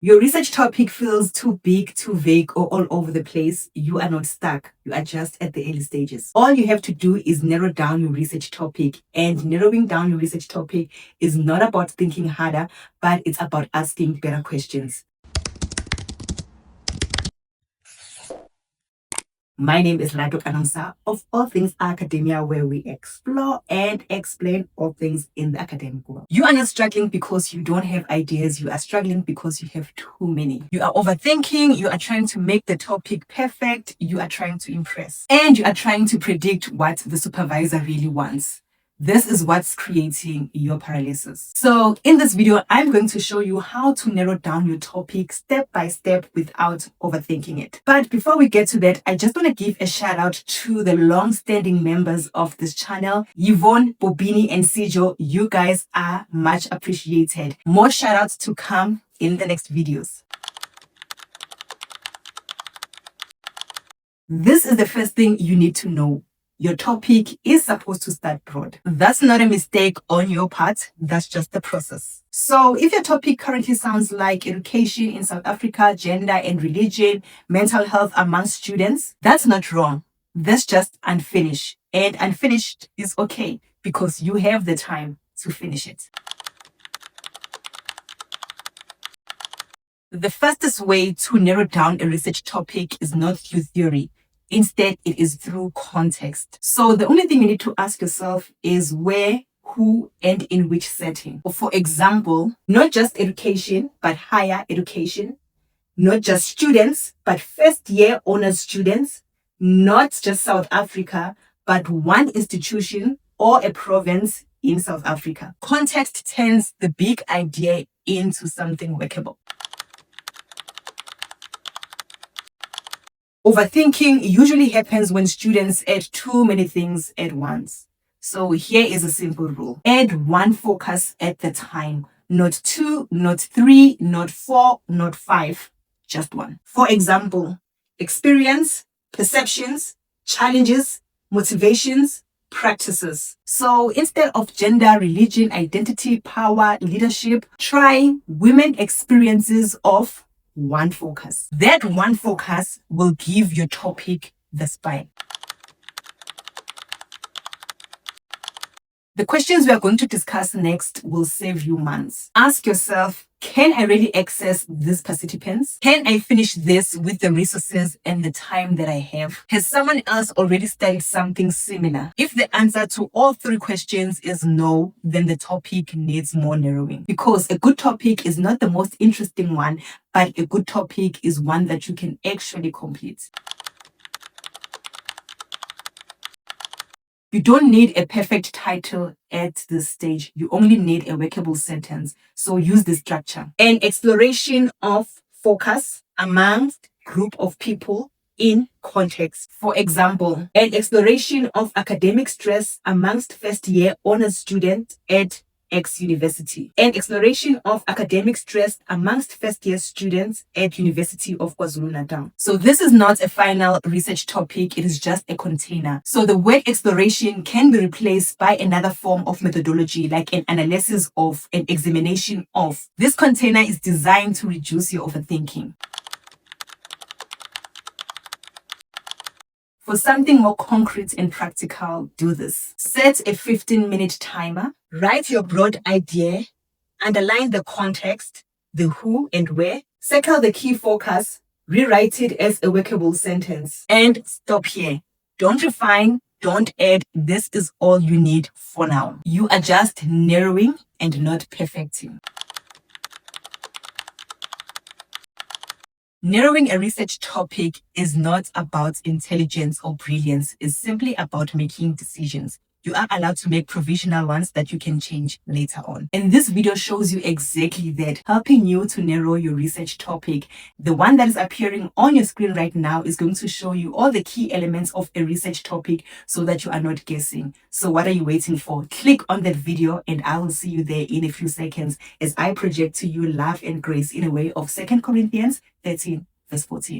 Your research topic feels too big, too vague, or all over the place, you are not stuck. You are just at the early stages. All you have to do is narrow down your research topic. And narrowing down your research topic is not about thinking harder, but it's about asking better questions. My name is Lado Kanamsa of All Things Academia, where we explore and explain all things in the academic world. You are not struggling because you don't have ideas. You are struggling because you have too many. You are overthinking. You are trying to make the topic perfect. You are trying to impress. And you are trying to predict what the supervisor really wants. This is what's creating your paralysis. So in this video, I'm going to show you how to narrow down your topic step by step without overthinking it. But before we get to that, I just want to give a shout out to the long-standing members of this channel, Yvonne, Bobini, and Sijo. You guys are much appreciated. More shout outs to come in the next videos. This is the first thing you need to know. Your topic is supposed to start broad. That's not a mistake on your part. That's just the process. So if your topic currently sounds like education in South Africa, gender and religion, mental health amongst students, that's not wrong. That's just unfinished. And unfinished is okay because you have the time to finish it. The fastest way to narrow down a research topic is not through theory. Instead, it is through context. So the only thing you need to ask yourself is where, who, and in which setting. For example, not just education, but higher education. Not just students, but first-year honors students. Not just South Africa, but one institution or a province in South Africa. Context turns the big idea into something workable. Overthinking usually happens when students add too many things at once. So here is a simple rule. Add one focus at a time. Not two, not three, not four, not five, just one. For example, experience, perceptions, challenges, motivations, practices. So instead of gender, religion, identity, power, leadership, try women experiences of one focus. That one focus will give your topic the spine. The questions we are going to discuss next will save you months. Ask yourself, can I really access these participants? Can I finish this with the resources and the time that I have? Has someone else already studied something similar? If the answer to all three questions is no, then the topic needs more narrowing. Because a good topic is not the most interesting one, but a good topic is one that you can actually complete. You don't need a perfect title at this stage. You only need a workable sentence. So use the structure. An exploration of focus amongst group of people in context. For example, an exploration of academic stress amongst first-year honors students at X university. An exploration of academic stress amongst first-year students at University of KwaZulu-Natal. So this is not a final research topic, it is just a container. So the word exploration can be replaced by another form of methodology like an analysis of, an examination of. This container is designed to reduce your overthinking. For something more concrete and practical, do this. Set a 15-minute timer. Write your broad idea. Underline the context, the who and where. Circle the key focus. Rewrite it as a workable sentence. And stop here. Don't refine. Don't add. This is all you need for now. You are just narrowing and not perfecting. Narrowing a research topic is not about intelligence or brilliance. It's simply about making decisions. You are allowed to make provisional ones that you can change later on. And this video shows you exactly that, helping you to narrow your research topic. The one that is appearing on your screen right now is going to show you all the key elements of a research topic so that you are not guessing. So what are you waiting for? Click on that video and I will see you there in a few seconds as I project to you love and grace in a way of 2 Corinthians 13 verse 14.